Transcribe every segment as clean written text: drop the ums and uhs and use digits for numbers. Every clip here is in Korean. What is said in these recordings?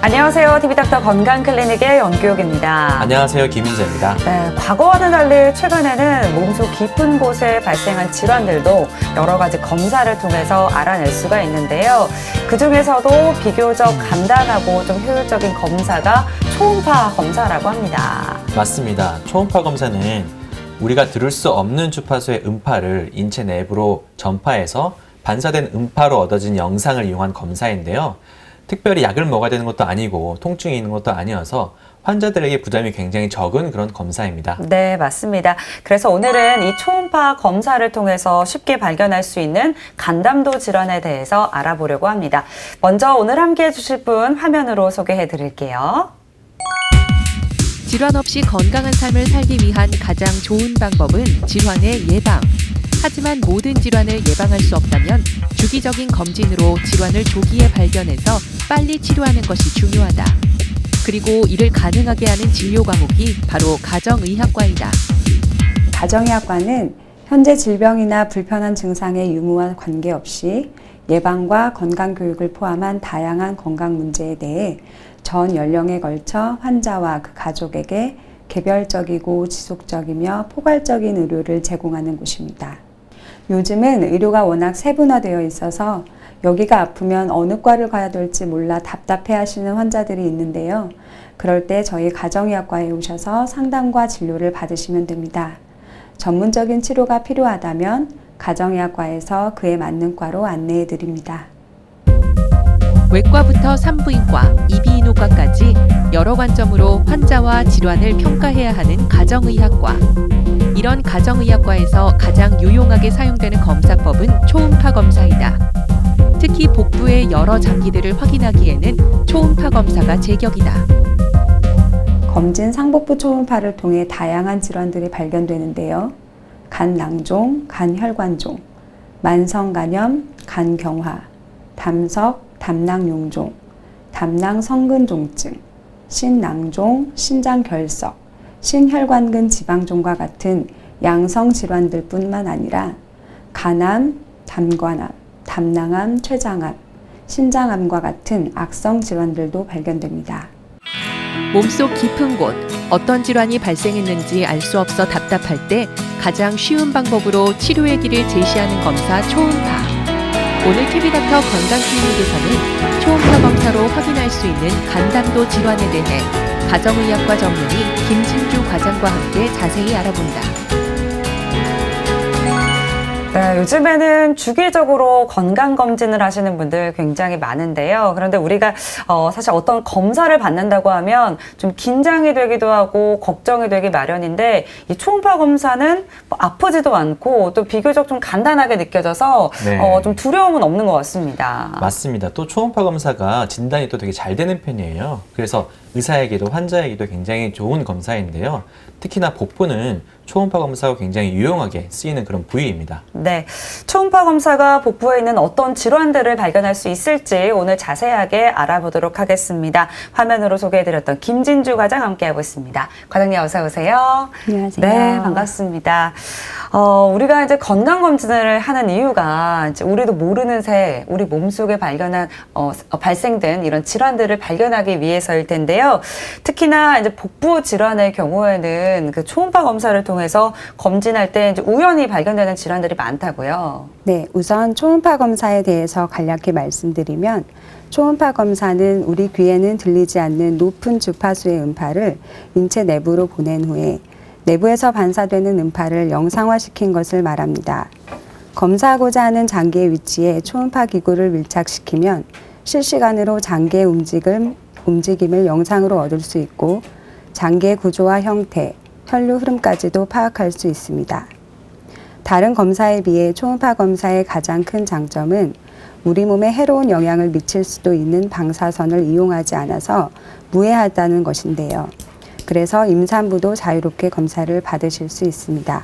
안녕하세요. TV닥터 건강클리닉의 연규옥입니다. 안녕하세요. 김인재입니다. 네, 과거와는 달리 최근에는 몸속 깊은 곳에 발생한 질환들도 여러 가지 검사를 통해서 알아낼 수가 있는데요. 그중에서도 비교적 간단하고 좀 효율적인 검사가 초음파 검사라고 합니다. 맞습니다. 초음파 검사는 우리가 들을 수 없는 주파수의 음파를 인체 내부로 전파해서 반사된 음파로 얻어진 영상을 이용한 검사인데요. 특별히 약을 먹어야 되는 것도 아니고 통증이 있는 것도 아니어서 환자들에게 부담이 굉장히 적은 그런 검사입니다. 네, 맞습니다. 그래서 오늘은 이 초음파 검사를 통해서 쉽게 발견할 수 있는 간담도 질환에 대해서 알아보려고 합니다. 먼저 오늘 함께 해주실 분 화면으로 소개해 드릴게요. 질환 없이 건강한 삶을 살기 위한 가장 좋은 방법은 질환의 예방. 하지만 모든 질환을 예방할 수 없다면 주기적인 검진으로 질환을 조기에 발견해서 빨리 치료하는 것이 중요하다. 그리고 이를 가능하게 하는 진료 과목이 바로 가정의학과이다. 가정의학과는 현재 질병이나 불편한 증상의 유무와 관계없이 예방과 건강교육을 포함한 다양한 건강 문제에 대해 전 연령에 걸쳐 환자와 그 가족에게 개별적이고 지속적이며 포괄적인 의료를 제공하는 곳입니다. 요즘은 의료가 워낙 세분화되어 있어서 여기가 아프면 어느 과를 가야 될지 몰라 답답해 하시는 환자들이 있는데요. 그럴 때 저희 가정의학과에 오셔서 상담과 진료를 받으시면 됩니다. 전문적인 치료가 필요하다면 가정의학과에서 그에 맞는 과로 안내해 드립니다. 외과부터 산부인과, 이비인후과까지 여러 관점으로 환자와 질환을 평가해야 하는 가정의학과. 이런 가정의학과에서 가장 유용하게 사용되는 검사법은 초음파 검사이다. 특히 복부의 여러 장기들을 확인하기에는 초음파 검사가 제격이다. 검진 상복부 초음파를 통해 다양한 질환들이 발견되는데요. 간낭종, 간혈관종, 만성간염, 간경화, 담석, 담낭용종, 담낭성근종증, 신낭종, 신장결석, 신혈관근 지방종과 같은 양성 질환들 뿐만 아니라 간암, 담관암, 담낭암, 췌장암, 신장암과 같은 악성 질환들도 발견됩니다. 몸속 깊은 곳, 어떤 질환이 발생했는지 알 수 없어 답답할 때 가장 쉬운 방법으로 치료의 길을 제시하는 검사 초음파. 오늘 TV닥터 건강클리닉에서는 초음파 검사로 확인할 수 있는 간담도 질환에 대해 가정의학과 전문의 김진주 과장과 함께 자세히 알아본다. 네, 요즘에는 주기적으로 건강검진을 하시는 분들 굉장히 많은데요. 그런데 우리가 사실 어떤 검사를 받는다고 하면 좀 긴장이 되기도 하고 걱정이 되기 마련인데 이 초음파 검사는 뭐 아프지도 않고 또 비교적 좀 간단하게 느껴져서 네. 좀 두려움은 없는 것 같습니다. 맞습니다. 또 초음파 검사가 진단이 또 되게 잘 되는 편이에요. 그래서 의사에게도 환자에게도 굉장히 좋은 검사인데요. 특히나 복부는 초음파 검사가 굉장히 유용하게 쓰이는 그런 부위입니다. 네, 초음파 검사가 복부에 있는 어떤 질환들을 발견할 수 있을지 오늘 자세하게 알아보도록 하겠습니다. 화면으로 소개해드렸던 김진주 과장 함께하고 있습니다. 과장님 어서 오세요. 안녕하세요. 네, 반갑습니다. 우리가 이제 건강검진을 하는 이유가 이제 우리도 모르는 새 우리 몸속에 발생된 이런 질환들을 발견하기 위해서일 텐데요. 특히나 이제 복부 질환의 경우에는 그 초음파 검사를 통해서 검진할 때 이제 우연히 발견되는 질환들이 많다고요. 네, 우선 초음파 검사에 대해서 간략히 말씀드리면 초음파 검사는 우리 귀에는 들리지 않는 높은 주파수의 음파를 인체 내부로 보낸 후에 내부에서 반사되는 음파를 영상화시킨 것을 말합니다. 검사하고자 하는 장기의 위치에 초음파 기구를 밀착시키면 실시간으로 장기의 움직임을 영상으로 얻을 수 있고 장기의 구조와 형태, 혈류 흐름까지도 파악할 수 있습니다. 다른 검사에 비해 초음파 검사의 가장 큰 장점은 우리 몸에 해로운 영향을 미칠 수도 있는 방사선을 이용하지 않아서 무해하다는 것인데요. 그래서 임산부도 자유롭게 검사를 받으실 수 있습니다.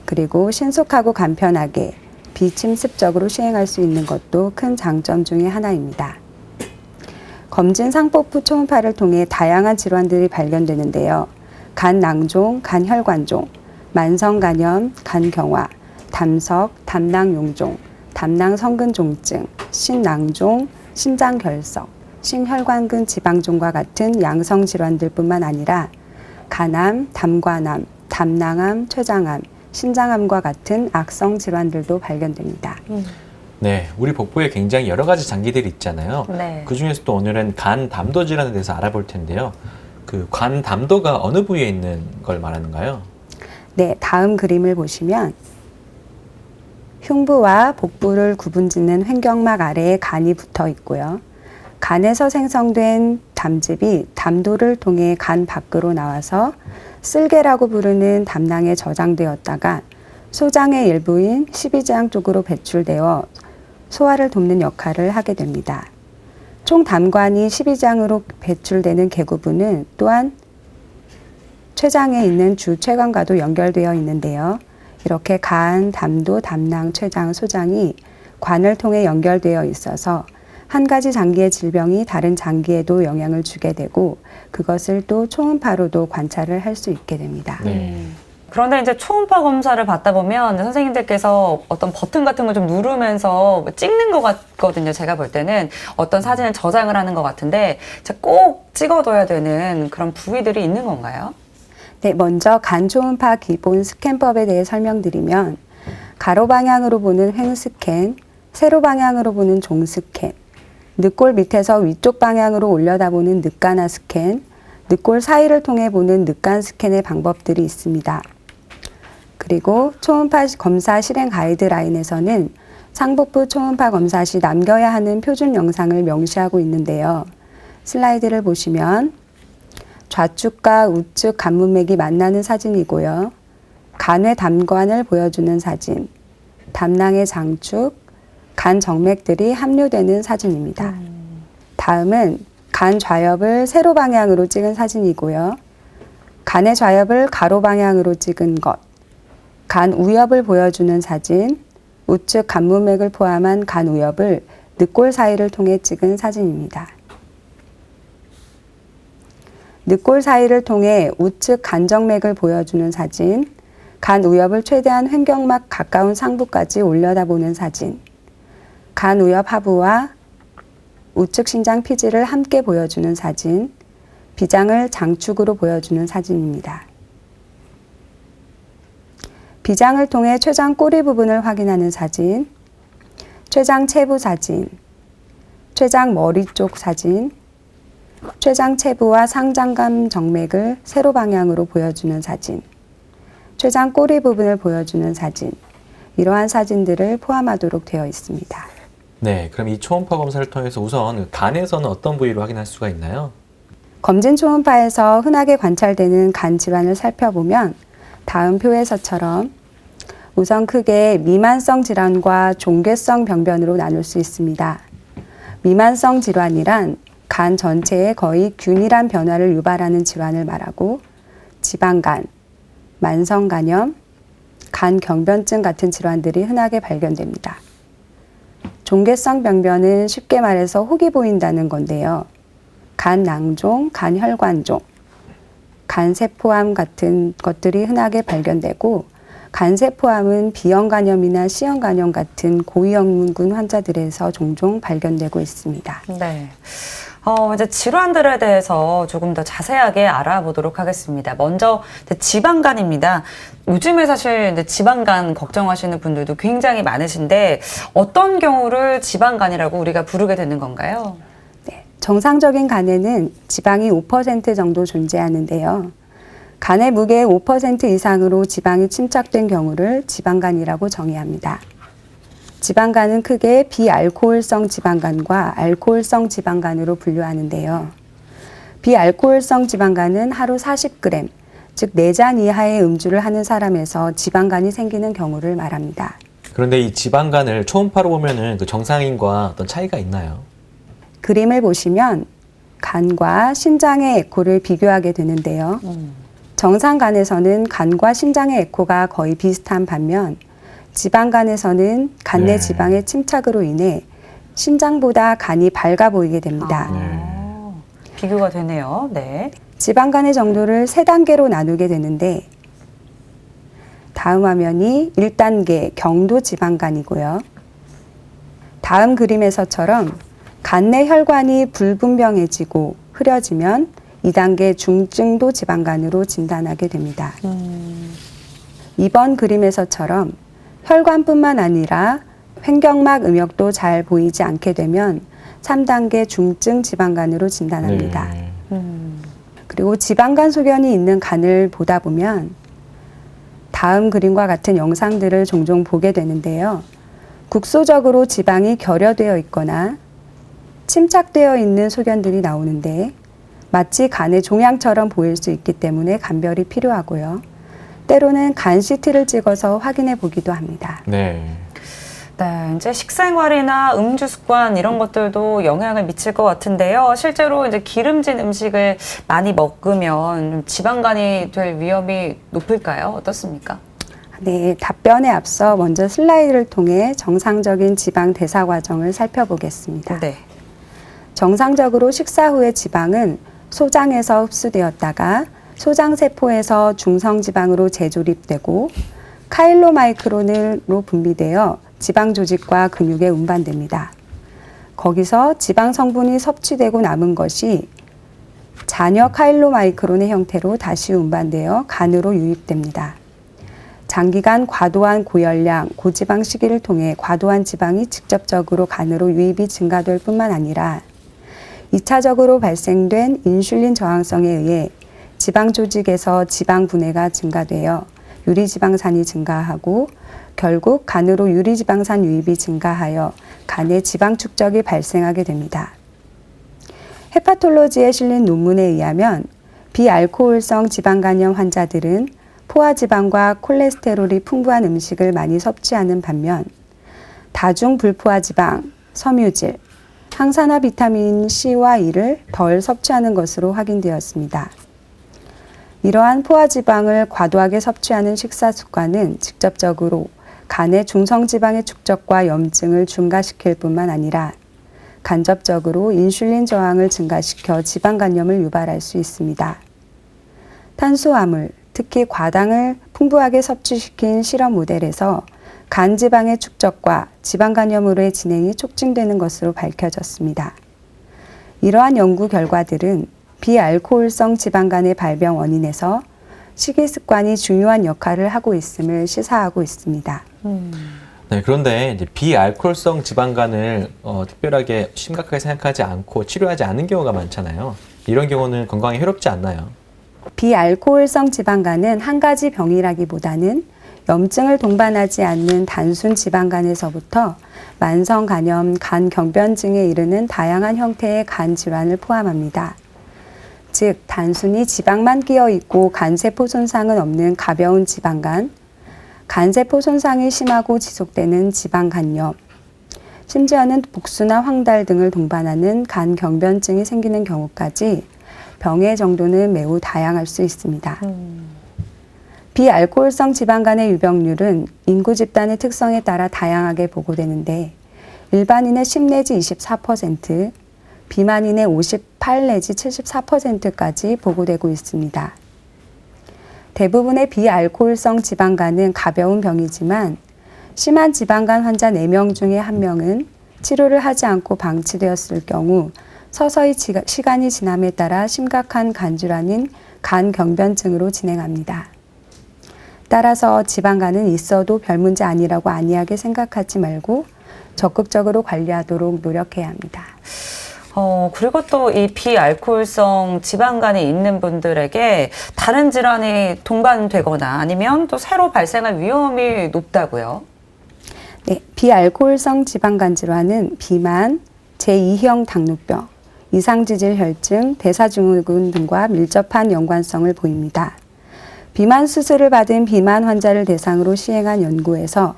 그리고 신속하고 간편하게 비침습적으로 시행할 수 있는 것도 큰 장점 중에 하나입니다. 검진 상복부 초음파를 통해 다양한 질환들이 발견되는데요. 간낭종, 간혈관종, 만성간염, 간경화, 담석, 담낭용종, 담낭성근종증, 신낭종, 신장결석, 심혈관근 지방종과 같은 양성 질환들뿐만 아니라 간암, 담관암, 담낭암, 췌장암, 신장암과 같은 악성 질환들도 발견됩니다. 네, 우리 복부에 굉장히 여러 가지 장기들이 있잖아요. 네. 그 중에서도 오늘은 간 담도 질환에 대해서 알아볼 텐데요. 그 간 담도가 어느 부위에 있는 걸 말하는가요? 네, 다음 그림을 보시면 흉부와 복부를 구분짓는 횡격막 아래에 간이 붙어 있고요. 간에서 생성된 담즙이 담도를 통해 간 밖으로 나와서 쓸개라고 부르는 담낭에 저장되었다가 소장의 일부인 십이지향 쪽으로 배출되어 소화를 돕는 역할을 하게 됩니다. 총 담관이 십이지향으로 배출되는 계구부는 또한 췌장에 있는 주췌관과도 연결되어 있는데요. 이렇게 간, 담도, 담낭, 췌장, 소장이 관을 통해 연결되어 있어서 한 가지 장기의 질병이 다른 장기에도 영향을 주게 되고 그것을 또 초음파로도 관찰을 할 수 있게 됩니다. 네. 그런데 이제 초음파 검사를 받다 보면 선생님들께서 어떤 버튼 같은 걸 좀 누르면서 찍는 것 같거든요. 제가 볼 때는 어떤 사진을 저장을 하는 것 같은데 꼭 찍어둬야 되는 그런 부위들이 있는 건가요? 네, 먼저 간 초음파 기본 스캔법에 대해 설명드리면 가로 방향으로 보는 횡 스캔, 세로 방향으로 보는 종 스캔, 늑골 밑에서 위쪽 방향으로 올려다보는 늑간화 스캔, 늑골 사이를 통해 보는 늑간 스캔의 방법들이 있습니다. 그리고 초음파 검사 실행 가이드라인에서는 상복부 초음파 검사 시 남겨야 하는 표준 영상을 명시하고 있는데요. 슬라이드를 보시면 좌측과 우측 간문맥이 만나는 사진이고요. 간의 담관을 보여주는 사진, 담낭의 장축, 간 정맥들이 함유되는 사진입니다. 다음은 간 좌엽을 세로 방향으로 찍은 사진이고요. 간의 좌엽을 가로 방향으로 찍은 것, 간 우엽을 보여주는 사진, 우측 간문맥을 포함한 간 우엽을 늑골 사이를 통해 찍은 사진입니다. 늑골 사이를 통해 우측 간정맥을 보여주는 사진, 간 우엽을 최대한 횡격막 가까운 상부까지 올려다보는 사진, 간 우엽 하부와 우측 신장 피지를 함께 보여주는 사진, 비장을 장축으로 보여주는 사진입니다. 비장을 통해 췌장 꼬리 부분을 확인하는 사진, 췌장 체부 사진, 췌장 머리 쪽 사진, 췌장 체부와 상장감 정맥을 세로 방향으로 보여주는 사진, 췌장 꼬리 부분을 보여주는 사진, 이러한 사진들을 포함하도록 되어 있습니다. 네, 그럼 이 초음파 검사를 통해서 우선 간에서는 어떤 부위로 확인할 수가 있나요? 검진 초음파에서 흔하게 관찰되는 간 질환을 살펴보면 다음 표에서처럼 우선 크게 미만성 질환과 종괴성 병변으로 나눌 수 있습니다. 미만성 질환이란 간 전체에 거의 균일한 변화를 유발하는 질환을 말하고 지방간, 만성간염, 간경변증 같은 질환들이 흔하게 발견됩니다. 종괴성 병변은 쉽게 말해서 혹이 보인다는 건데요. 간낭종, 간혈관종, 간세포암 같은 것들이 흔하게 발견되고 간세포암은 B형간염이나 C형간염 같은 고위험군 환자들에서 종종 발견되고 있습니다. 네. 이제 질환들에 대해서 조금 더 자세하게 알아보도록 하겠습니다. 먼저 지방간입니다. 요즘에 사실 이제 지방간 걱정하시는 분들도 굉장히 많으신데 어떤 경우를 지방간이라고 우리가 부르게 되는 건가요? 네, 정상적인 간에는 지방이 5% 정도 존재하는데요. 간의 무게의 5% 이상으로 지방이 침착된 경우를 지방간이라고 정의합니다. 지방간은 크게 비알코올성 지방간과 알코올성 지방간으로 분류하는데요. 비알코올성 지방간은 하루 40g, 즉 4잔 이하의 음주를 하는 사람에서 지방간이 생기는 경우를 말합니다. 그런데 이 지방간을 초음파로 보면은 그 정상인과 어떤 차이가 있나요? 그림을 보시면 간과 신장의 에코를 비교하게 되는데요. 정상간에서는 간과 신장의 에코가 거의 비슷한 반면 지방간에서는 간 내 네. 지방의 침착으로 인해 신장보다 간이 밝아 보이게 됩니다. 비교가 되네요. 네. 지방간의 정도를 3단계로 나누게 되는데 다음 화면이 1단계 경도 지방간이고요. 다음 그림에서처럼 간 내 혈관이 불분명해지고 흐려지면 2단계 중증도 지방간으로 진단하게 됩니다. 이번 그림에서처럼 혈관뿐만 아니라 횡격막 음역도 잘 보이지 않게 되면 3단계 중증 지방간으로 진단합니다. 네. 그리고 지방간 소견이 있는 간을 보다 보면 다음 그림과 같은 영상들을 종종 보게 되는데요. 국소적으로 지방이 결여되어 있거나 침착되어 있는 소견들이 나오는데 마치 간의 종양처럼 보일 수 있기 때문에 간별이 필요하고요. 때로는 간 CT를 찍어서 확인해 보기도 합니다. 네. 네, 이제 식생활이나 음주 습관 이런 것들도 영향을 미칠 것 같은데요. 실제로 이제 기름진 음식을 많이 먹으면 좀 지방간이 될 위험이 높을까요? 어떻습니까? 네, 답변에 앞서 먼저 슬라이드를 통해 정상적인 지방 대사 과정을 살펴보겠습니다. 네. 정상적으로 식사 후의 지방은 소장에서 흡수되었다가 소장세포에서 중성지방으로 재조립되고 카일로마이크론으로 분비되어 지방 조직과 근육에 운반됩니다. 거기서 지방 성분이 섭취되고 남은 것이 잔여 카일로마이크론의 형태로 다시 운반되어 간으로 유입됩니다. 장기간 과도한 고열량, 고지방 식이를 통해 과도한 지방이 직접적으로 간으로 유입이 증가될 뿐만 아니라 2차적으로 발생된 인슐린 저항성에 의해 지방 조직에서 지방 분해가 증가되어 유리지방산이 증가하고 결국 간으로 유리지방산 유입이 증가하여 간의 지방 축적이 발생하게 됩니다. 헤파톨로지에 실린 논문에 의하면 비알코올성 지방간염 환자들은 포화지방과 콜레스테롤이 풍부한 음식을 많이 섭취하는 반면 다중 불포화지방, 섬유질, 항산화 비타민 C와 E를 덜 섭취하는 것으로 확인되었습니다. 이러한 포화지방을 과도하게 섭취하는 식사 습관은 직접적으로 간의 중성지방의 축적과 염증을 증가시킬 뿐만 아니라 간접적으로 인슐린 저항을 증가시켜 지방간염을 유발할 수 있습니다. 탄수화물, 특히 과당을 풍부하게 섭취시킨 실험 모델에서 간 지방의 축적과 지방간염으로의 진행이 촉진되는 것으로 밝혀졌습니다. 이러한 연구 결과들은 비알코올성 지방간의 발병 원인에서 식이 습관이 중요한 역할을 하고 있음을 시사하고 있습니다. 네, 그런데 이제 비알코올성 지방간을 특별하게 심각하게 생각하지 않고 치료하지 않는 경우가 많잖아요. 이런 경우는 건강에 해롭지 않나요? 비알코올성 지방간은 한 가지 병이라기보다는 염증을 동반하지 않는 단순 지방간에서부터 만성 간염, 간 경변증에 이르는 다양한 형태의 간 질환을 포함합니다. 즉, 단순히 지방만 끼어 있고 간세포 손상은 없는 가벼운 지방간, 간세포 손상이 심하고 지속되는 지방간염, 심지어는 복수나 황달 등을 동반하는 간 경변증이 생기는 경우까지 병의 정도는 매우 다양할 수 있습니다. 비알코올성 지방간의 유병률은 인구 집단의 특성에 따라 다양하게 보고되는데 일반인의 10 내지 24%, 비만인의 58 내지 74%까지 보고되고 있습니다. 대부분의 비알코올성 지방간은 가벼운 병이지만 심한 지방간 환자 4명 중에 1명은 치료를 하지 않고 방치되었을 경우 서서히 시간이 지남에 따라 심각한 간질환인 간경변증으로 진행합니다. 따라서 지방간은 있어도 별 문제 아니라고 안이하게 생각하지 말고 적극적으로 관리하도록 노력해야 합니다. 그리고 또 이 비알코올성 지방간이 있는 분들에게 다른 질환이 동반되거나 아니면 또 새로 발생할 위험이 높다고요? 네, 비알코올성 지방간 질환은 비만, 제2형 당뇨병, 이상지질 혈증, 대사증후군 등과 밀접한 연관성을 보입니다. 비만 수술을 받은 비만 환자를 대상으로 시행한 연구에서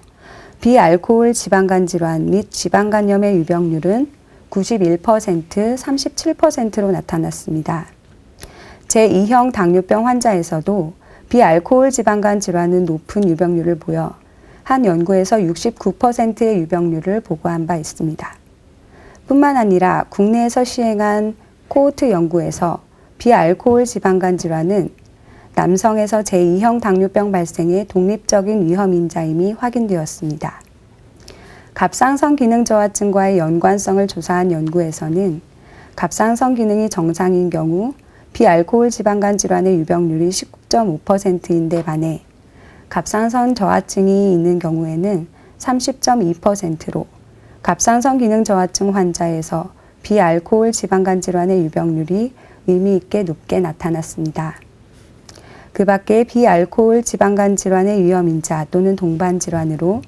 비알코올 지방간 질환 및 지방간염의 유병률은 91%, 37%로 나타났습니다. 제2형 당뇨병 환자에서도 비알코올 지방간 질환은 높은 유병률을 보여 한 연구에서 69%의 유병률을 보고한 바 있습니다. 뿐만 아니라 국내에서 시행한 코호트 연구에서 비알코올 지방간 질환은 남성에서 제2형 당뇨병 발생의 독립적인 위험 인자임이 확인되었습니다. 갑상선 기능 저하증과의 연관성을 조사한 연구에서는 갑상선 기능이 정상인 경우 비알코올 지방간 질환의 유병률이 19.5%인데 반해 갑상선 저하증이 있는 경우에는 30.2%로 갑상선 기능 저하증 환자에서 비알코올 지방간 질환의 유병률이 의미 있게 높게 나타났습니다. 그 밖에 비알코올 지방간 질환의 위험인자 또는 동반 질환으로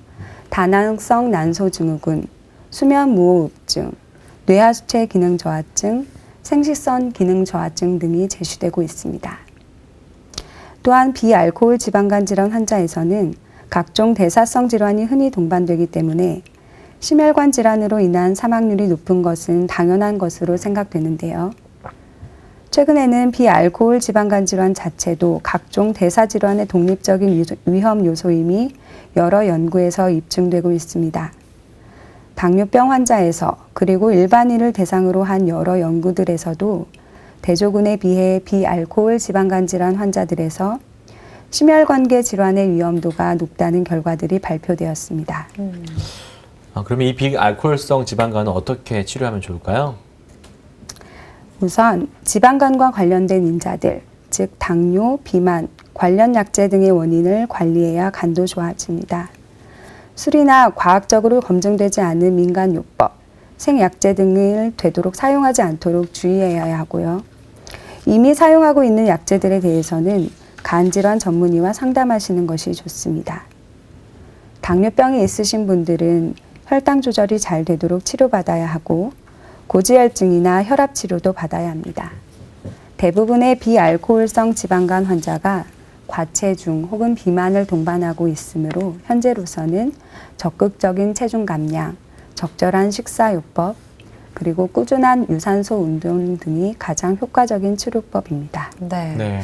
다낭성 난소증후군, 수면무호흡증, 뇌하수체 기능 저하증, 생식선 기능 저하증 등이 제시되고 있습니다. 또한 비알코올 지방간 질환 환자에서는 각종 대사성 질환이 흔히 동반되기 때문에 심혈관 질환으로 인한 사망률이 높은 것은 당연한 것으로 생각되는데요. 최근에는 비알코올 지방간 질환 자체도 각종 대사 질환의 독립적인 위험 요소임이 여러 연구에서 입증되고 있습니다. 당뇨병 환자에서 그리고 일반인을 대상으로 한 여러 연구들에서도 대조군에 비해 비알코올 지방간 질환 환자들에서 심혈관계 질환의 위험도가 높다는 결과들이 발표되었습니다. 그러면 이 비알코올성 지방간은 어떻게 치료하면 좋을까요? 우선 지방간과 관련된 인자들, 즉 당뇨, 비만, 관련 약제 등의 원인을 관리해야 간도 좋아집니다. 술이나 과학적으로 검증되지 않은 민간요법, 생약제 등을 되도록 사용하지 않도록 주의해야 하고요. 이미 사용하고 있는 약제들에 대해서는 간질환 전문의와 상담하시는 것이 좋습니다. 당뇨병이 있으신 분들은 혈당 조절이 잘 되도록 치료받아야 하고 고지혈증이나 혈압 치료도 받아야 합니다. 대부분의 비알코올성 지방간 환자가 과체중 혹은 비만을 동반하고 있으므로 현재로서는 적극적인 체중 감량, 적절한 식사요법, 그리고 꾸준한 유산소 운동 등이 가장 효과적인 치료법입니다. 네. 네.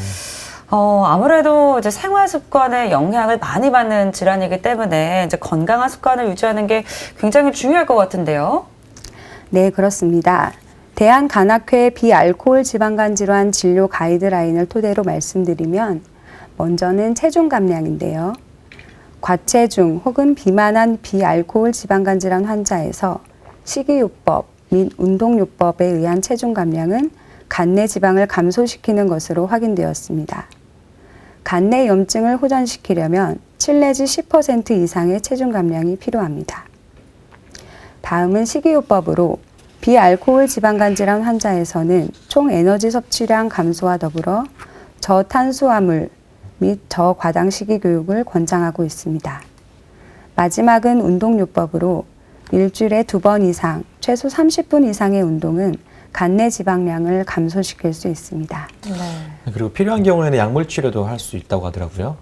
아무래도 이제 생활 습관에 영향을 많이 받는 질환이기 때문에 이제 건강한 습관을 유지하는 게 굉장히 중요할 것 같은데요. 네, 그렇습니다. 대한간학회 비알코올 지방간 질환 진료 가이드라인을 토대로 말씀드리면 먼저는 체중 감량인데요. 과체중 혹은 비만한 비알코올 지방간 질환 환자에서 식이요법 및 운동요법에 의한 체중 감량은 간내 지방을 감소시키는 것으로 확인되었습니다. 간내 염증을 호전시키려면 7 내지 10% 이상의 체중 감량이 필요합니다. 다음은 식이요법으로 비알코올 지방간 질환 환자에서는 총 에너지 섭취량 감소와 더불어 저탄수화물 및 저과당 식이 교육을 권장하고 있습니다. 마지막은 운동요법으로 일주일에 2번 이상, 최소 30분 이상의 운동은 간내 지방량을 감소시킬 수 있습니다. 네. 그리고 필요한 경우에는 약물 치료도 할 수 있다고 하더라고요.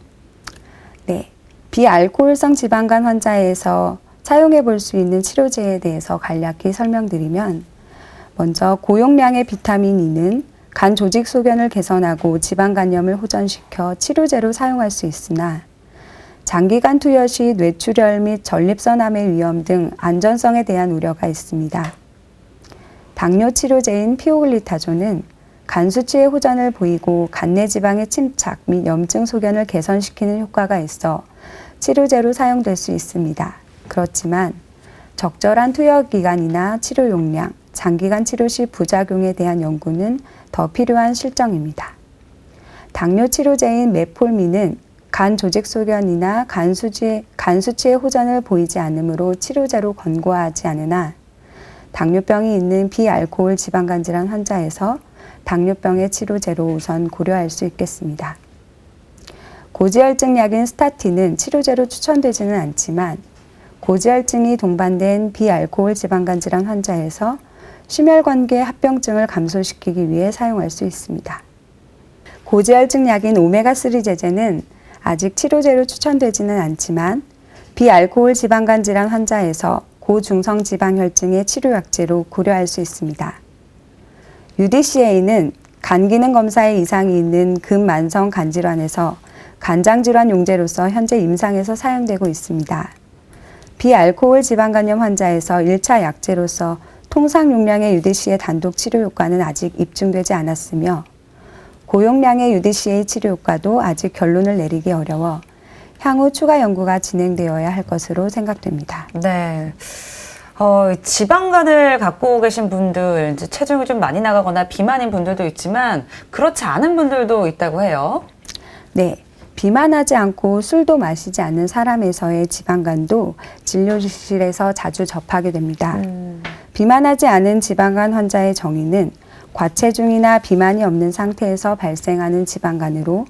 네, 비알코올성 지방간 환자에서 사용해 볼 수 있는 치료제에 대해서 간략히 설명드리면 먼저 고용량의 비타민 E는 간 조직 소견을 개선하고 지방간염을 호전시켜 치료제로 사용할 수 있으나 장기간 투여 시 뇌출혈 및 전립선암의 위험 등 안전성에 대한 우려가 있습니다. 당뇨 치료제인 피오글리타존은 간 수치의 호전을 보이고 간내 지방의 침착 및 염증 소견을 개선시키는 효과가 있어 치료제로 사용될 수 있습니다. 그렇지만 적절한 투여 기간이나 치료 용량, 장기간 치료 시 부작용에 대한 연구는 더 필요한 실정입니다. 당뇨 치료제인 메폴민은 간 조직 소견이나 간 수치의 호전을 보이지 않으므로 치료제로 권고하지 않으나 당뇨병이 있는 비알코올 지방간 질환 환자에서 당뇨병의 치료제로 우선 고려할 수 있겠습니다. 고지혈증 약인 스타틴은 치료제로 추천되지는 않지만 고지혈증이 동반된 비알코올 지방간 질환 환자에서 심혈관계 합병증을 감소시키기 위해 사용할 수 있습니다. 고지혈증 약인 오메가3 제제는 아직 치료제로 추천되지는 않지만 비알코올 지방간 질환 환자에서 고중성 지방혈증의 치료약제로 고려할 수 있습니다. UDCA는 간 기능 검사에 이상이 있는 근만성 간질환에서 간장질환 용제로서 현재 임상에서 사용되고 있습니다. 비알코올 지방간염 환자에서 1차 약제로서 통상 용량의 UDCA 단독 치료 효과는 아직 입증되지 않았으며 고용량의 UDCA 치료 효과도 아직 결론을 내리기 어려워 향후 추가 연구가 진행되어야 할 것으로 생각됩니다. 네. 지방간을 갖고 계신 분들, 이제 체중이 좀 많이 나가거나 비만인 분들도 있지만 그렇지 않은 분들도 있다고 해요. 네. 비만하지 않고 술도 마시지 않는 사람에서의 지방간도 진료실에서 자주 접하게 됩니다. 비만하지 않은 지방간 환자의 정의는 과체중이나 비만이 없는 상태에서 발생하는 지방간으로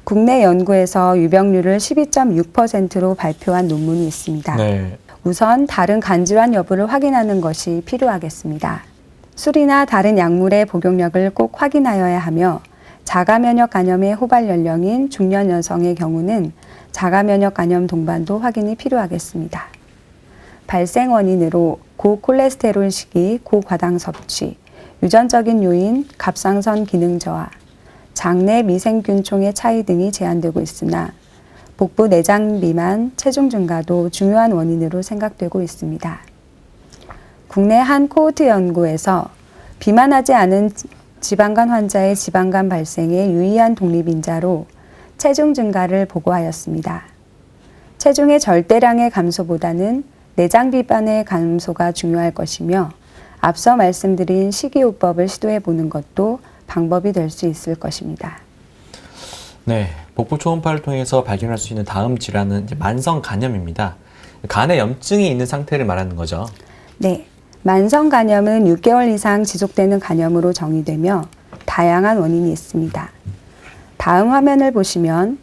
국내 연구에서 유병률을 12.6%로 발표한 논문이 있습니다. 네. 우선 다른 간 질환 여부를 확인하는 것이 필요하겠습니다. 술이나 다른 약물의 복용력을 꼭 확인하여야 하며 자가면역 간염의 호발 연령인 중년 여성의 경우는 자가면역 간염 동반도 확인이 필요하겠습니다. 발생 원인으로 고콜레스테롤 식이, 고과당 섭취, 유전적인 요인, 갑상선 기능 저하, 장내 미생균총의 차이 등이 제한되고 있으나 복부 내장 비만, 체중 증가도 중요한 원인으로 생각되고 있습니다. 국내 한 코호트 연구에서 비만하지 않은 지방간 환자의 지방간 발생에 유의한 독립인자로 체중 증가를 보고하였습니다. 체중의 절대량의 감소보다는 내장 비만의 감소가 중요할 것이며 앞서 말씀드린 식이요법을 시도해 보는 것도 방법이 될 수 있을 것입니다. 네, 복부 초음파를 통해서 발견할 수 있는 다음 질환은 이제 만성 간염입니다. 간에 염증이 있는 상태를 말하는 거죠. 네, 만성 간염은 6개월 이상 지속되는 간염으로 정의되며 다양한 원인이 있습니다. 다음 화면을 보시면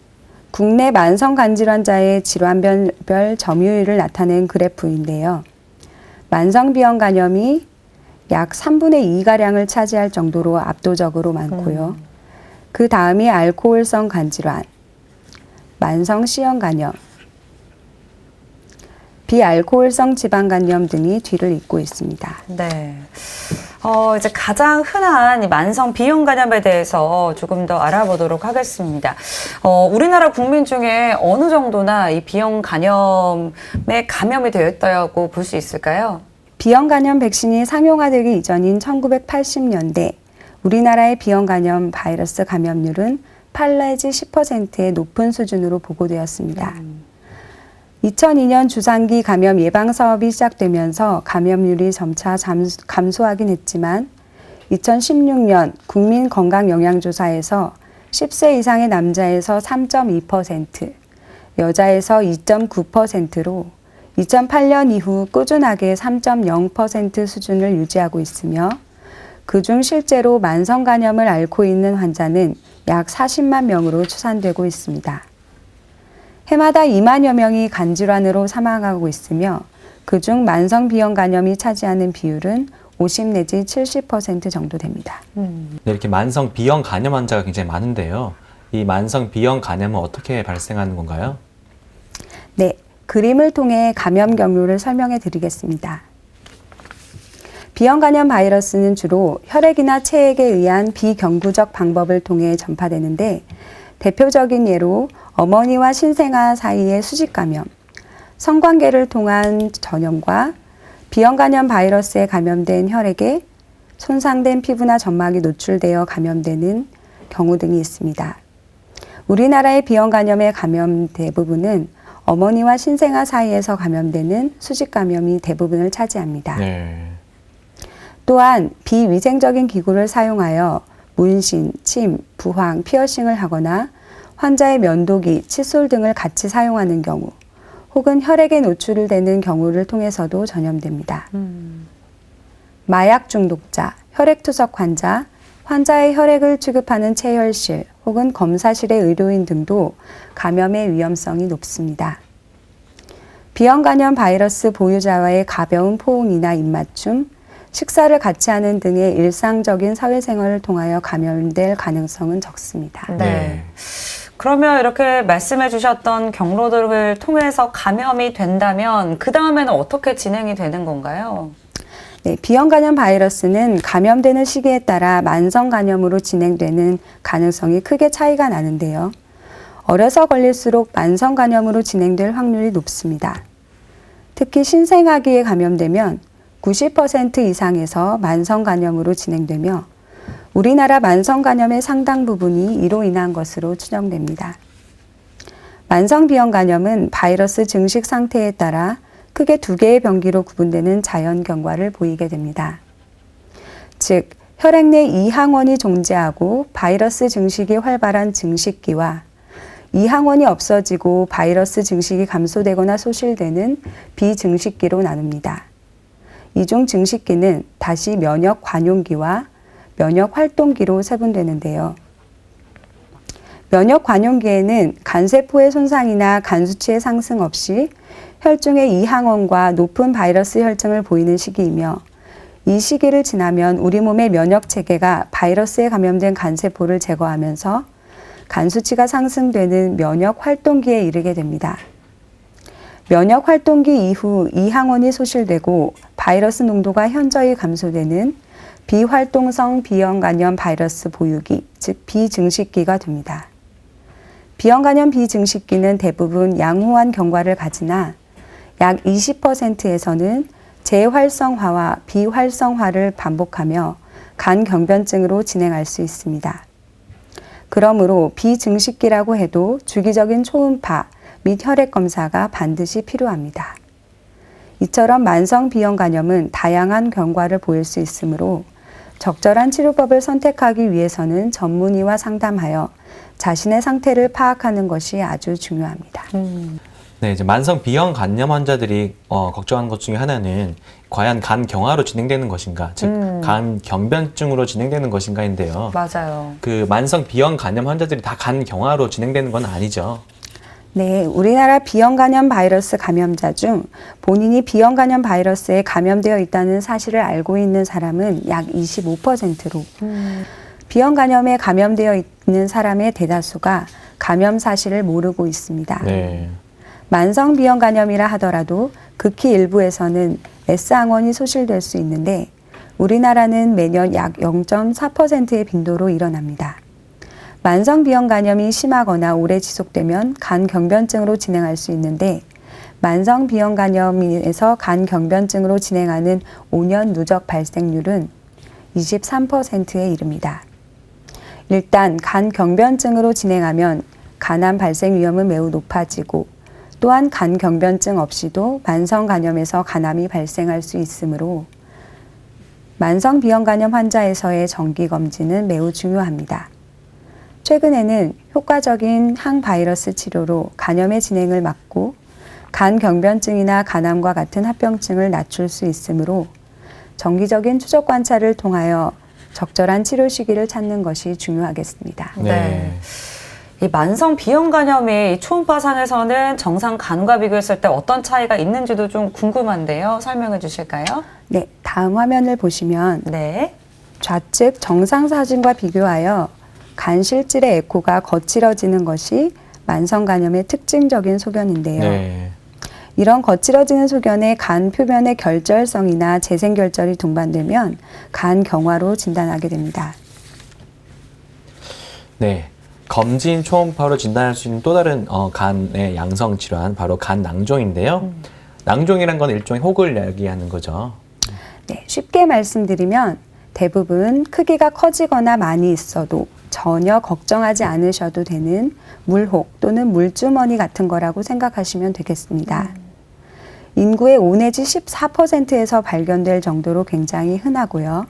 국내 만성 간 질환자의 질환별 점유율을 나타낸 그래프인데요. 만성 비형 간염이 약 3분의 2가량을 차지할 정도로 압도적으로 많고요. 그 다음이 알코올성 간질환, 만성 C형 간염, 비알코올성 지방 간염 등이 뒤를 잇고 있습니다. 네. 이제 가장 흔한 이 만성 B형 간염에 대해서 조금 더 알아보도록 하겠습니다. 우리나라 국민 중에 어느 정도나 이 B형 간염에 감염이 되었다고 볼 수 있을까요? B형 간염 백신이 상용화되기 이전인 1980년대 우리나라의 B형 간염 바이러스 감염률은 8 내지 10%의 높은 수준으로 보고되었습니다. 2002년 주상기 감염 예방 사업이 시작되면서 감염률이 점차 감소하긴 했지만 2016년 국민건강영양조사에서 10세 이상의 남자에서 3.2%, 여자에서 2.9%로 2008년 이후 꾸준하게 3.0% 수준을 유지하고 있으며 그중 실제로 만성 간염을 앓고 있는 환자는 약 40만 명으로 추산되고 있습니다. 해마다 2만여 명이 간질환으로 사망하고 있으며 그중 만성 B형 간염이 차지하는 비율은 50 내지 70% 정도 됩니다. 네, 이렇게 만성 B형 간염 환자가 굉장히 많은데요. 이 만성 B형 간염은 어떻게 발생하는 건가요? 네, 그림을 통해 감염 경로를 설명해 드리겠습니다. B형 간염 바이러스는 주로 혈액이나 체액에 의한 비경구적 방법을 통해 전파되는데 대표적인 예로 어머니와 신생아 사이의 수직 감염, 성관계를 통한 전염과 B형 간염 바이러스에 감염된 혈액에 손상된 피부나 점막이 노출되어 감염되는 경우 등이 있습니다. 우리나라의 B형 간염의 감염 대부분은 어머니와 신생아 사이에서 감염되는 수직 감염이 대부분을 차지합니다. 네. 또한 비위생적인 기구를 사용하여 문신, 침, 부황, 피어싱을 하거나 환자의 면도기, 칫솔 등을 같이 사용하는 경우 혹은 혈액에 노출되는 경우를 통해서도 전염됩니다. 마약 중독자, 혈액투석 환자, 환자의 혈액을 취급하는 체혈실 혹은 검사실의 의료인 등도 감염의 위험성이 높습니다. B형 간염 바이러스 보유자와의 가벼운 포옹이나 입맞춤, 식사를 같이 하는 등의 일상적인 사회생활을 통하여 감염될 가능성은 적습니다. 네. 그러면 이렇게 말씀해 주셨던 경로들을 통해서 감염이 된다면 그 다음에는 어떻게 진행이 되는 건가요? 네, B형 간염 바이러스는 감염되는 시기에 따라 만성 간염으로 진행되는 가능성이 크게 차이가 나는데요. 어려서 걸릴수록 만성 간염으로 진행될 확률이 높습니다. 특히 신생아기에 감염되면 90% 이상에서 만성 간염으로 진행되며 우리나라 만성 간염의 상당 부분이 이로 인한 것으로 추정됩니다. 만성 비형 간염은 바이러스 증식 상태에 따라 크게 두 개의 병기로 구분되는 자연 경과를 보이게 됩니다. 즉, 혈액 내 이항원이 존재하고 바이러스 증식이 활발한 증식기와 이항원이 없어지고 바이러스 증식이 감소되거나 소실되는 비증식기로 나눕니다. 이중 증식기는 다시 면역 관용기와 면역 활동기로 세분되는데요. 면역 관용기에는 간세포의 손상이나 간 수치의 상승 없이 혈중의 이항원과 높은 바이러스 혈증을 보이는 시기이며, 이 시기를 지나면 우리 몸의 면역 체계가 바이러스에 감염된 간세포를 제거하면서 간 수치가 상승되는 면역 활동기에 이르게 됩니다. 면역 활동기 이후 이항원이 소실되고 바이러스 농도가 현저히 감소되는 비활동성 비형 간염 바이러스 보유기, 즉 비증식기가 됩니다. 비형 간염 비증식기는 대부분 양호한 경과를 가지나 약 20%에서는 재활성화와 비활성화를 반복하며 간 경변증으로 진행할 수 있습니다. 그러므로 비증식기라고 해도 주기적인 초음파 및 혈액 검사가 반드시 필요합니다. 이처럼 만성 비형 간염은 다양한 경과를 보일 수 있으므로 적절한 치료법을 선택하기 위해서는 전문의와 상담하여 자신의 상태를 파악하는 것이 아주 중요합니다. 네, 이제 만성 비형 간염 환자들이 걱정하는 것 중에 하나는 과연 간 경화로 진행되는 것인가, 즉 간 경변증으로 진행되는 것인가인데요. 맞아요. 그 만성 비형 간염 환자들이 다 간 경화로 진행되는 건 아니죠. 네, 우리나라 비형 간염 바이러스 감염자 중 본인이 비형 간염 바이러스에 감염되어 있다는 사실을 알고 있는 사람은 약 25%로 비형 간염에 감염되어 있는 사람의 대다수가 감염 사실을 모르고 있습니다. 네. 만성 비형 간염이라 하더라도 극히 일부에서는 S항원이 소실될 수 있는데 우리나라는 매년 약 0.4%의 빈도로 일어납니다. 만성 비형 간염이 심하거나 오래 지속되면 간 경변증으로 진행할 수 있는데 만성 비형 간염에서 간 경변증으로 진행하는 5년 누적 발생률은 23%에 이릅니다. 일단 간 경변증으로 진행하면 간암 발생 위험은 매우 높아지고 또한 간 경변증 없이도 만성 간염에서 간암이 발생할 수 있으므로 만성 비형 간염 환자에서의 정기 검진은 매우 중요합니다. 최근에는 효과적인 항바이러스 치료로 간염의 진행을 막고 간 경변증이나 간암과 같은 합병증을 낮출 수 있으므로 정기적인 추적 관찰을 통하여 적절한 치료 시기를 찾는 것이 중요하겠습니다. 네. 이 만성 비형 간염의 이 초음파상에서는 정상 간과 비교했을 때 어떤 차이가 있는지도 좀 궁금한데요. 설명해 주실까요? 네, 다음 화면을 보시면 네. 좌측 정상 사진과 비교하여 간 실질의 에코가 거칠어지는 것이 만성 간염의 특징적인 소견인데요. 네. 이런 거칠어지는 소견에 간 표면의 결절성이나 재생결절이 동반되면 간 경화로 진단하게 됩니다. 네. 검진 초음파로 진단할 수 있는 또 다른 간의 양성 질환, 바로 간 낭종인데요. 낭종이란 건 일종의 혹을 야기하는 거죠. 네, 쉽게 말씀드리면 대부분 크기가 커지거나 많이 있어도 전혀 걱정하지 않으셔도 되는 물혹 또는 물주머니 같은 거라고 생각하시면 되겠습니다. 인구의 5 내지 14%에서 발견될 정도로 굉장히 흔하고요.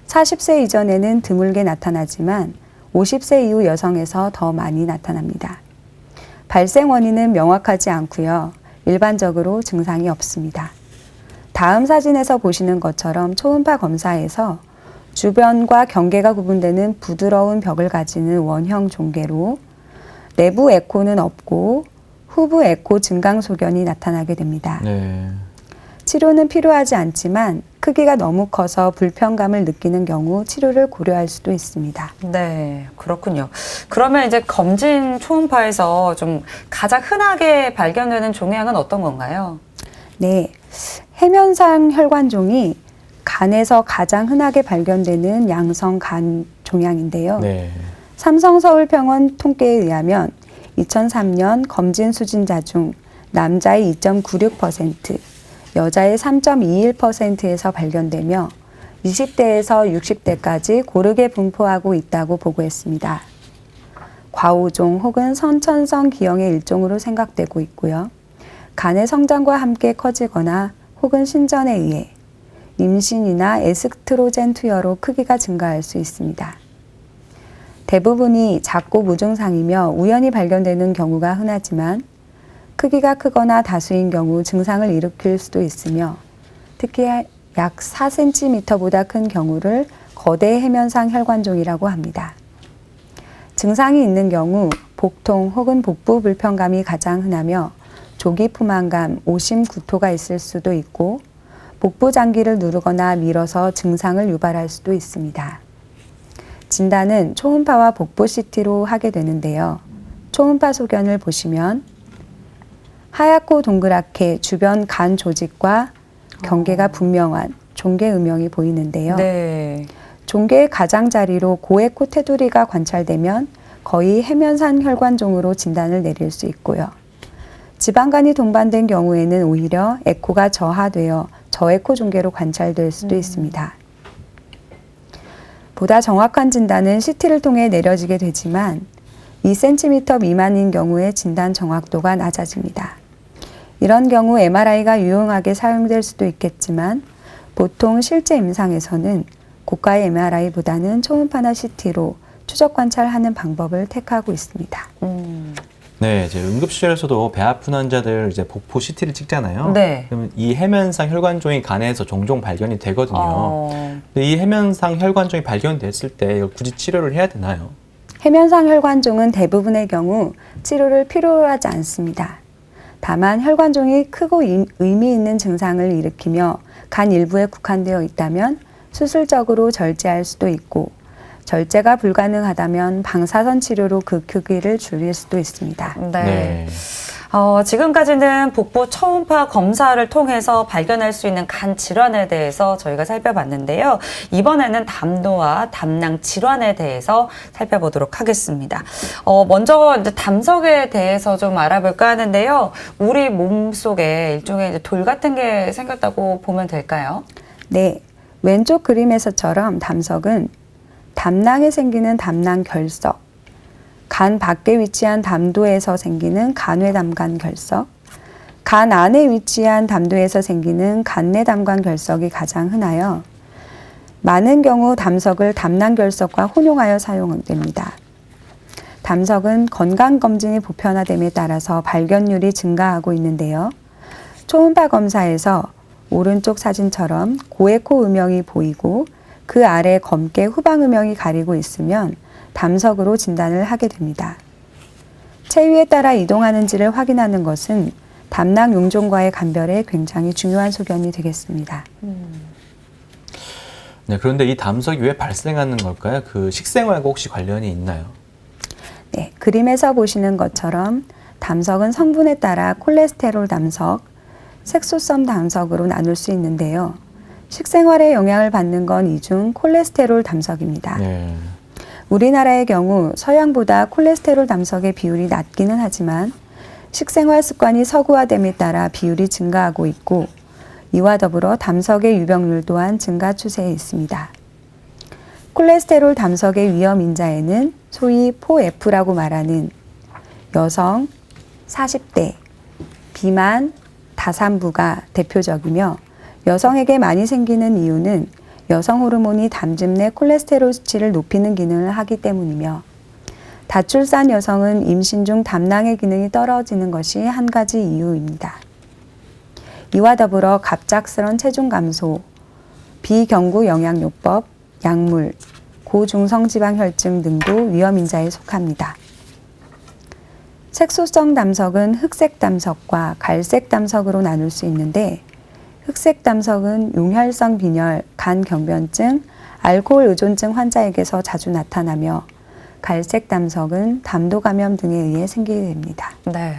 40세 이전에는 드물게 나타나지만 50세 이후 여성에서 더 많이 나타납니다. 발생 원인은 명확하지 않고요. 일반적으로 증상이 없습니다. 다음 사진에서 보시는 것처럼 초음파 검사에서 주변과 경계가 구분되는 부드러운 벽을 가지는 원형 종괴로 내부 에코는 없고 후부 에코 증강 소견이 나타나게 됩니다. 네. 치료는 필요하지 않지만 크기가 너무 커서 불편감을 느끼는 경우 치료를 고려할 수도 있습니다. 네, 그렇군요. 그러면 이제 검진 초음파에서 좀 가장 흔하게 발견되는 종양은 어떤 건가요? 네, 해면상 혈관종이 간에서 가장 흔하게 발견되는 양성 간 종양인데요. 네. 삼성서울병원 통계에 의하면 2003년 검진 수진자 중 남자의 2.96%, 여자의 3.21%에서 발견되며 20대에서 60대까지 고르게 분포하고 있다고 보고했습니다. 과오종 혹은 선천성 기형의 일종으로 생각되고 있고요. 간의 성장과 함께 커지거나 혹은 신전에 의해 임신이나 에스트로겐 투여로 크기가 증가할 수 있습니다. 대부분이 작고 무증상이며 우연히 발견되는 경우가 흔하지만 크기가 크거나 다수인 경우 증상을 일으킬 수도 있으며 특히 약 4cm보다 큰 경우를 거대 해면상 혈관종이라고 합니다. 증상이 있는 경우 복통 혹은 복부 불편감이 가장 흔하며 조기 포만감, 오심 구토가 있을 수도 있고 복부 장기를 누르거나 밀어서 증상을 유발할 수도 있습니다. 진단은 초음파와 복부 CT로 하게 되는데요. 초음파 소견을 보시면 하얗고 동그랗게 주변 간 조직과 경계가 분명한 종괴 음영이 보이는데요. 네. 종괴의 가장자리로 고에코 테두리가 관찰되면 거의 해면산 혈관종으로 진단을 내릴 수 있고요. 지방간이 동반된 경우에는 오히려 에코가 저하되어 저에코 종괴로 관찰될 수도 있습니다. 보다 정확한 진단은 CT를 통해 내려지게 되지만 2cm 미만인 경우에 진단 정확도가 낮아집니다. 이런 경우 MRI가 유용하게 사용될 수도 있겠지만 보통 실제 임상에서는 고가의 MRI보다는 초음파나 CT로 추적 관찰하는 방법을 택하고 있습니다. 네, 이제 응급실에서도 배 아픈 환자들 이제 복부 CT를 찍잖아요. 네. 그러면 이 해면상 혈관종이 간에서 종종 발견이 되거든요. 근데 이 해면상 혈관종이 발견됐을 때 이걸 굳이 치료를 해야 되나요? 해면상 혈관종은 대부분의 경우 치료를 필요로 하지 않습니다. 다만 혈관종이 크고 의미 있는 증상을 일으키며 간 일부에 국한되어 있다면 수술적으로 절제할 수도 있고 절제가 불가능하다면 방사선 치료로 그 크기를 줄일 수도 있습니다. 네. 지금까지는 복부 초음파 검사를 통해서 발견할 수 있는 간 질환에 대해서 저희가 살펴봤는데요. 이번에는 담도와 담낭 질환에 대해서 살펴보도록 하겠습니다. 먼저 이제 담석에 대해서 좀 알아볼까 하는데요. 우리 몸 속에 일종의 이제 돌 같은 게 생겼다고 보면 될까요? 네. 왼쪽 그림에서처럼 담석은 담낭에 생기는 담낭 결석, 간 밖에 위치한 담도에서 생기는 간외담관 결석, 간 안에 위치한 담도에서 생기는 간내담관 결석이 가장 흔하여 많은 경우 담석을 담낭 결석과 혼용하여 사용됩니다. 담석은 건강검진이 보편화됨에 따라서 발견율이 증가하고 있는데요. 초음파 검사에서 오른쪽 사진처럼 고에코 음영이 보이고 그 아래 검게 후방 음영이 가리고 있으면 담석으로 진단을 하게 됩니다. 체위에 따라 이동하는지를 확인하는 것은 담낭 용종과의 감별에 굉장히 중요한 소견이 되겠습니다. 네, 그런데 이 담석이 왜 발생하는 걸까요? 그 식생활과 혹시 관련이 있나요? 네, 그림에서 보시는 것처럼 담석은 성분에 따라 콜레스테롤 담석, 색소섬 담석으로 나눌 수 있는데요. 식생활에 영향을 받는 건 이중 콜레스테롤 담석입니다. 네. 우리나라의 경우 서양보다 콜레스테롤 담석의 비율이 낮기는 하지만 식생활 습관이 서구화됨에 따라 비율이 증가하고 있고 이와 더불어 담석의 유병률 또한 증가 추세에 있습니다. 콜레스테롤 담석의 위험 인자에는 소위 포F라고 말하는 여성, 40대, 비만, 다산부가 대표적이며 여성에게 많이 생기는 이유는 여성 호르몬이 담즙 내 콜레스테롤 수치를 높이는 기능을 하기 때문이며 다출산 여성은 임신 중 담낭의 기능이 떨어지는 것이 한 가지 이유입니다. 이와 더불어 갑작스런 체중 감소, 비경구 영양요법, 약물, 고중성지방혈증 등도 위험인자에 속합니다. 색소성 담석은 흑색 담석과 갈색 담석으로 나눌 수 있는데 흑색 담석은 용혈성 빈혈, 간 경변증, 알코올 의존증 환자에게서 자주 나타나며 갈색 담석은 담도 감염 등에 의해 생기게 됩니다. 네.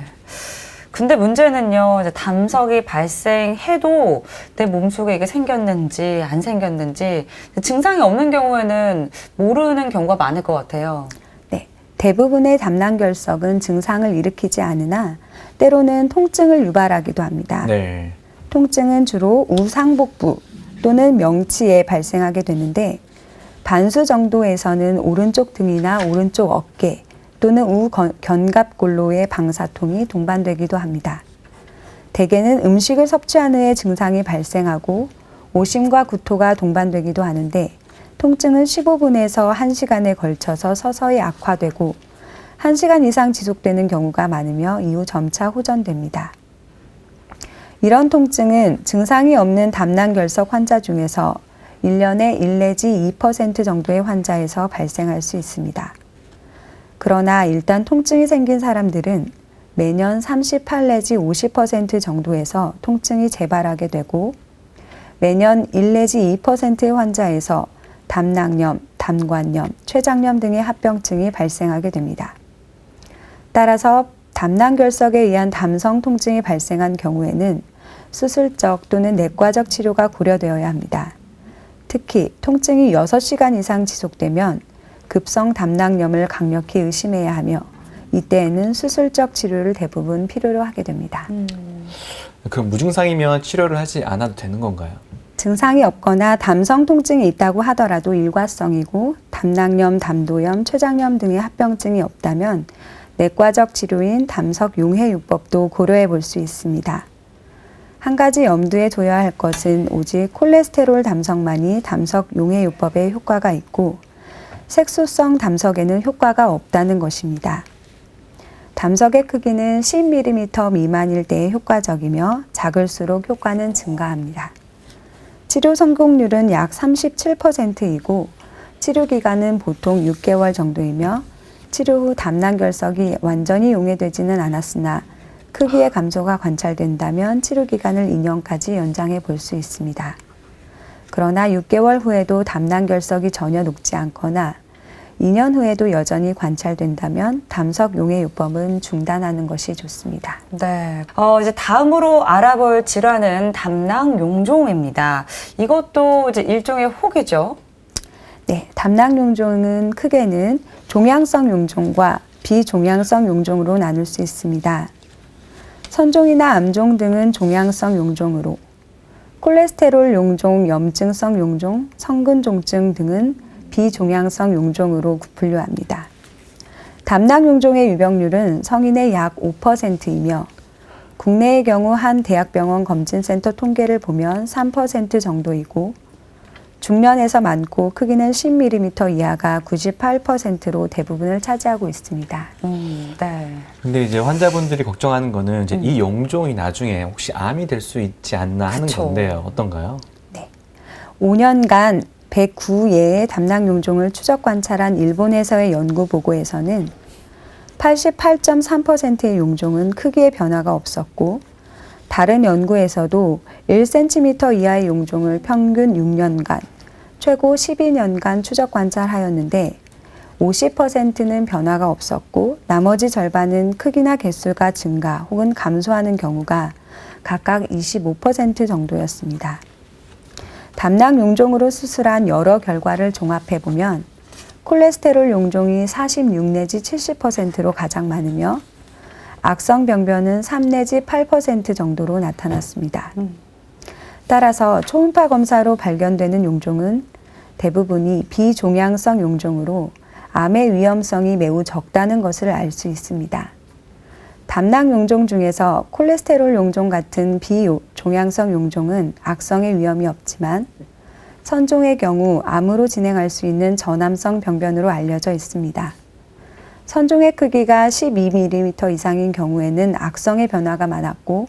근데 문제는요, 이제 담석이 발생해도 내 몸속에 이게 생겼는지 안 생겼는지 증상이 없는 경우에는 모르는 경우가 많을 것 같아요. 네, 대부분의 담낭 결석은 증상을 일으키지 않으나 때로는 통증을 유발하기도 합니다. 네. 통증은 주로 우상복부 또는 명치에 발생하게 되는데 반수 정도에서는 오른쪽 등이나 오른쪽 어깨 또는 우견갑골로의 방사통이 동반되기도 합니다. 대개는 음식을 섭취한 후에 증상이 발생하고 오심과 구토가 동반되기도 하는데 통증은 15분에서 1시간에 걸쳐서 서서히 악화되고 1시간 이상 지속되는 경우가 많으며 이후 점차 호전됩니다. 이런 통증은 증상이 없는 담낭결석 환자 중에서 1년에 1 내지 2% 정도의 환자에서 발생할 수 있습니다. 그러나 일단 통증이 생긴 사람들은 매년 38 내지 50% 정도에서 통증이 재발하게 되고 매년 1 내지 2%의 환자에서 담낭염, 담관염, 췌장염 등의 합병증이 발생하게 됩니다. 따라서 담낭결석에 의한 담성 통증이 발생한 경우에는 수술적 또는 내과적 치료가 고려되어야 합니다. 특히 통증이 6시간 이상 지속되면 급성 담낭염을 강력히 의심해야 하며 이때에는 수술적 치료를 대부분 필요로 하게 됩니다. 그럼 무증상이면 치료를 하지 않아도 되는 건가요? 증상이 없거나 담성 통증이 있다고 하더라도 일과성이고 담낭염, 담도염, 췌장염 등의 합병증이 없다면 내과적 치료인 담석 용해요법도 고려해 볼 수 있습니다. 한 가지 염두에 둬야 할 것은 오직 콜레스테롤 담석만이 담석 용해요법에 효과가 있고 색소성 담석에는 효과가 없다는 것입니다. 담석의 크기는 10mm 미만일 때에 효과적이며 작을수록 효과는 증가합니다. 치료 성공률은 약 37%이고 치료 기간은 보통 6개월 정도이며 치료 후 담낭결석이 완전히 용해되지는 않았으나 크기의 감소가 관찰된다면 치료 기간을 2년까지 연장해 볼 수 있습니다. 그러나 6개월 후에도 담낭결석이 전혀 녹지 않거나 2년 후에도 여전히 관찰된다면 담석 용해요법은 중단하는 것이 좋습니다. 네. 이제 다음으로 알아볼 질환은 담낭용종입니다. 이것도 이제 일종의 혹이죠. 네, 담낭용종은 크게는 종양성 용종과 비종양성 용종으로 나눌 수 있습니다. 선종이나 암종 등은 종양성 용종으로, 콜레스테롤 용종, 염증성 용종, 성근종증 등은 비종양성 용종으로 분류합니다. 담낭용종의 유병률은 성인의 약 5%이며 국내의 경우 한 대학병원 검진센터 통계를 보면 3% 정도이고 중년에서 많고 크기는 10mm 이하가 98%로 대부분을 차지하고 있습니다. 네. 근데 이제 환자분들이 걱정하는 거는 이제 이 용종이 나중에 혹시 암이 될 수 있지 않나 하는 그쵸. 건데요. 어떤가요? 네. 5년간 109예의 담낭용종을 추적 관찰한 일본에서의 연구 보고에서는 88.3%의 용종은 크기의 변화가 없었고 다른 연구에서도 1cm 이하의 용종을 평균 6년간, 최고 12년간 추적 관찰하였는데 50%는 변화가 없었고 나머지 절반은 크기나 개수가 증가 혹은 감소하는 경우가 각각 25% 정도였습니다. 담낭 용종으로 수술한 여러 결과를 종합해보면 콜레스테롤 용종이 46 내지 70%로 가장 많으며 악성 병변은 3 내지 8% 정도로 나타났습니다. 따라서 초음파 검사로 발견되는 용종은 대부분이 비종양성 용종으로 암의 위험성이 매우 적다는 것을 알 수 있습니다. 담낭 용종 중에서 콜레스테롤 용종 같은 비종양성 용종은 악성의 위험이 없지만 선종의 경우 암으로 진행할 수 있는 전암성 병변으로 알려져 있습니다. 선종의 크기가 12mm 이상인 경우에는 악성의 변화가 많았고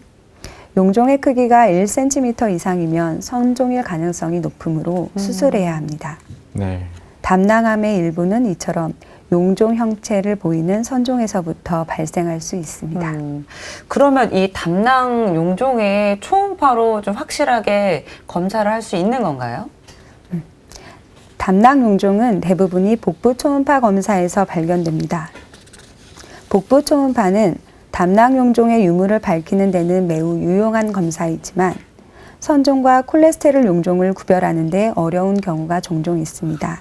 용종의 크기가 1cm 이상이면 선종일 가능성이 높으므로 수술해야 합니다. 네. 담낭암의 일부는 이처럼 용종 형체를 보이는 선종에서부터 발생할 수 있습니다. 그러면 이 담낭 용종의 초음파로 좀 확실하게 검사를 할 수 있는 건가요? 담낭 용종은 대부분이 복부 초음파 검사에서 발견됩니다. 복부 초음파는 담낭 용종의 유무를 밝히는 데는 매우 유용한 검사이지만 선종과 콜레스테롤 용종을 구별하는 데 어려운 경우가 종종 있습니다.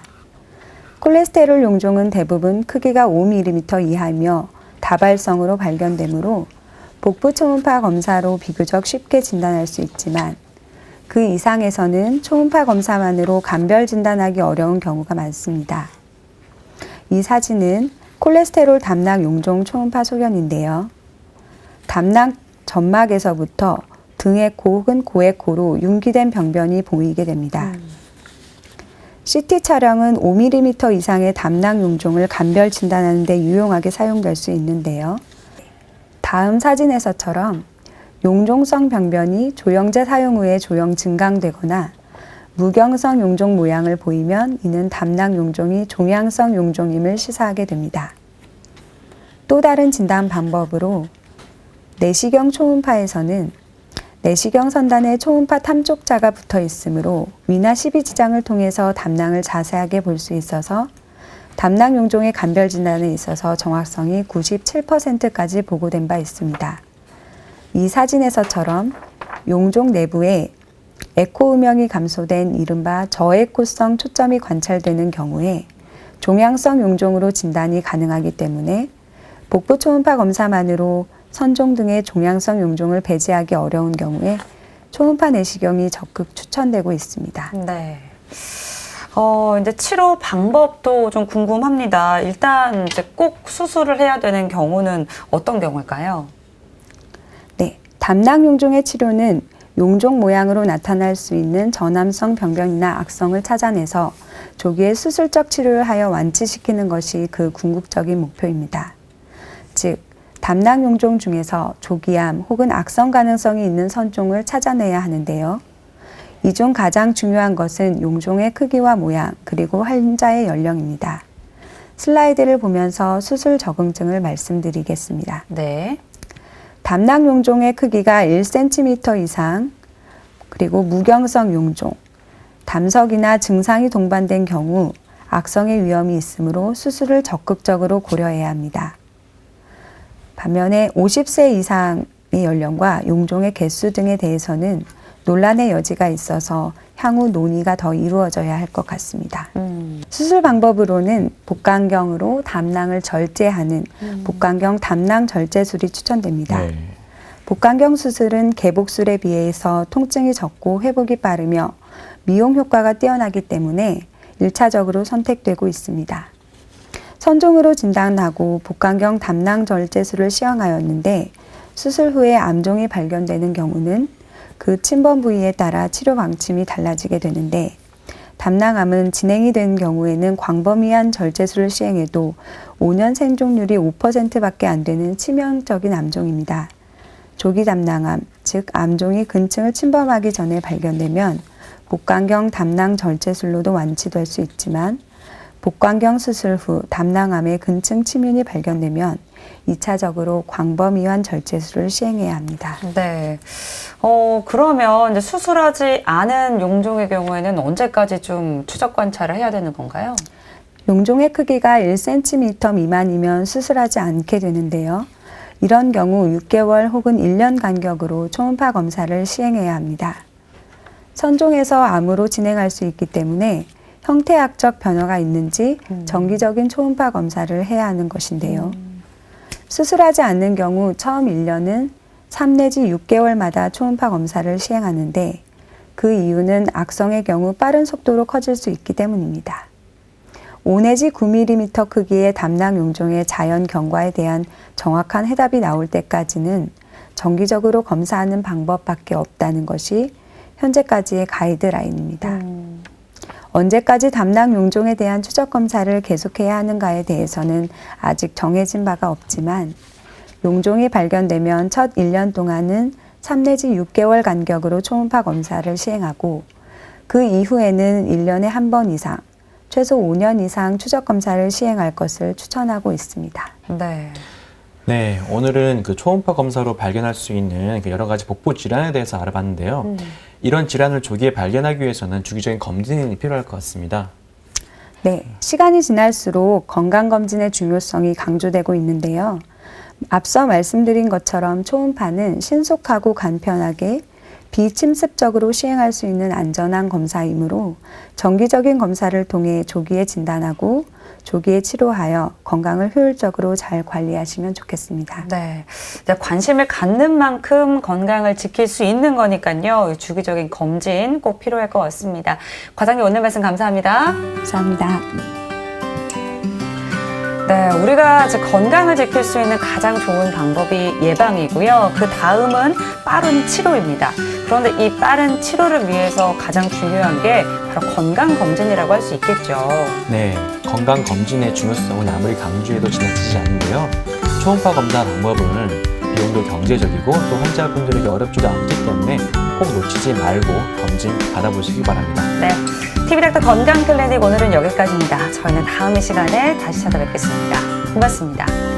콜레스테롤 용종은 대부분 크기가 5mm 이하이며 다발성으로 발견되므로 복부 초음파 검사로 비교적 쉽게 진단할 수 있지만 그 이상에서는 초음파 검사만으로 감별 진단하기 어려운 경우가 많습니다. 이 사진은 콜레스테롤 담낭 용종 초음파 소견인데요. 담낭 점막에서부터 등에코 혹은 고에코로 융기된 병변이 보이게 됩니다. CT 촬영은 5mm 이상의 담낭 용종을 감별 진단하는 데 유용하게 사용될 수 있는데요. 다음 사진에서처럼 용종성 병변이 조영제 사용 후에 조영 증강되거나 무경성 용종 모양을 보이면 이는 담낭 용종이 종양성 용종임을 시사하게 됩니다. 또 다른 진단 방법으로 내시경 초음파에서는 내시경 선단에 초음파 탐쪽자가 붙어 있으므로 위나 12지장을 통해서 담낭을 자세하게 볼 수 있어서 담낭 용종의 감별 진단에 있어서 정확성이 97%까지 보고된 바 있습니다. 이 사진에서처럼 용종 내부에 에코 음영이 감소된 이른바 저에코성 초점이 관찰되는 경우에 종양성 용종으로 진단이 가능하기 때문에 복부 초음파 검사만으로 선종 등의 종양성 용종을 배제하기 어려운 경우에 초음파 내시경이 적극 추천되고 있습니다. 네. 이제 치료 방법도 좀 궁금합니다. 일단 이제 꼭 수술을 해야 되는 경우는 어떤 경우일까요? 네, 담낭 용종의 치료는 용종 모양으로 나타날 수 있는 전암성 병변이나 악성을 찾아내서 조기에 수술적 치료를 하여 완치시키는 것이 그 궁극적인 목표입니다. 즉, 담낭 용종 중에서 조기암 혹은 악성 가능성이 있는 선종을 찾아내야 하는데요. 이 중 가장 중요한 것은 용종의 크기와 모양, 그리고 환자의 연령입니다. 슬라이드를 보면서 수술 적응증을 말씀드리겠습니다. 네. 담낭 용종의 크기가 1cm 이상, 그리고 무경성 용종, 담석이나 증상이 동반된 경우 악성의 위험이 있으므로 수술을 적극적으로 고려해야 합니다. 반면에 50세 이상의 연령과 용종의 개수 등에 대해서는 논란의 여지가 있어서 향후 논의가 더 이루어져야 할 것 같습니다. 수술 방법으로는 복강경으로 담낭을 절제하는 복강경 담낭 절제술이 추천됩니다. 네. 복강경 수술은 개복술에 비해서 통증이 적고 회복이 빠르며 미용 효과가 뛰어나기 때문에 1차적으로 선택되고 있습니다. 선종으로 진단하고 복강경 담낭 절제술을 시행하였는데 수술 후에 암종이 발견되는 경우는 그 침범 부위에 따라 치료 방침이 달라지게 되는데 담낭암은 진행이 된 경우에는 광범위한 절제술을 시행해도 5년 생존율이 5%밖에 안 되는 치명적인 암종입니다. 조기 담낭암, 즉 암종이 근층을 침범하기 전에 발견되면 복강경 담낭 절제술로도 완치될 수 있지만 복강경 수술 후 담낭암의 근층 침윤이 발견되면 2차적으로 광범위한 절제술을 시행해야 합니다. 네. 그러면 이제 수술하지 않은 용종의 경우에는 언제까지 좀 추적 관찰을 해야 되는 건가요? 용종의 크기가 1cm 미만이면 수술하지 않게 되는데요. 이런 경우 6개월 혹은 1년 간격으로 초음파 검사를 시행해야 합니다. 선종에서 암으로 진행할 수 있기 때문에 형태학적 변화가 있는지 정기적인 초음파 검사를 해야 하는 것인데요. 수술하지 않는 경우 처음 1년은 3 내지 6개월마다 초음파 검사를 시행하는데 그 이유는 악성의 경우 빠른 속도로 커질 수 있기 때문입니다. 5 내지 9mm 크기의 담낭 용종의 자연 경과에 대한 정확한 해답이 나올 때까지는 정기적으로 검사하는 방법밖에 없다는 것이 현재까지의 가이드라인입니다. 언제까지 담낭 용종에 대한 추적 검사를 계속해야 하는가에 대해서는 아직 정해진 바가 없지만 용종이 발견되면 첫 1년 동안은 3 내지 6개월 간격으로 초음파 검사를 시행하고 그 이후에는 1년에 1번 이상, 최소 5년 이상 추적 검사를 시행할 것을 추천하고 있습니다. 네. 네, 오늘은 그 초음파 검사로 발견할 수 있는 그 여러 가지 복부 질환에 대해서 알아봤는데요. 이런 질환을 조기에 발견하기 위해서는 주기적인 검진이 필요할 것 같습니다. 네, 시간이 지날수록 건강검진의 중요성이 강조되고 있는데요. 앞서 말씀드린 것처럼 초음파는 신속하고 간편하게 비침습적으로 시행할 수 있는 안전한 검사이므로 정기적인 검사를 통해 조기에 진단하고 조기에 치료하여 건강을 효율적으로 잘 관리하시면 좋겠습니다. 네. 이제 관심을 갖는 만큼 건강을 지킬 수 있는 거니까요. 주기적인 검진 꼭 필요할 것 같습니다. 과장님 오늘 말씀 감사합니다. 감사합니다. 네, 우리가 이제 건강을 지킬 수 있는 가장 좋은 방법이 예방이고요. 그 다음은 빠른 치료입니다. 그런데 이 빠른 치료를 위해서 가장 중요한 게 바로 건강검진이라고 할 수 있겠죠. 네, 건강검진의 중요성은 아무리 강조해도 지나치지 않는데요. 초음파 검사 방법은 비용도 경제적이고 또 환자분들에게 어렵지도 않기 때문에 꼭 놓치지 말고 검진 받아보시기 바랍니다. 네, TV닥터 건강클리닉 오늘은 여기까지입니다. 저희는 다음 이 시간에 다시 찾아뵙겠습니다. 고맙습니다.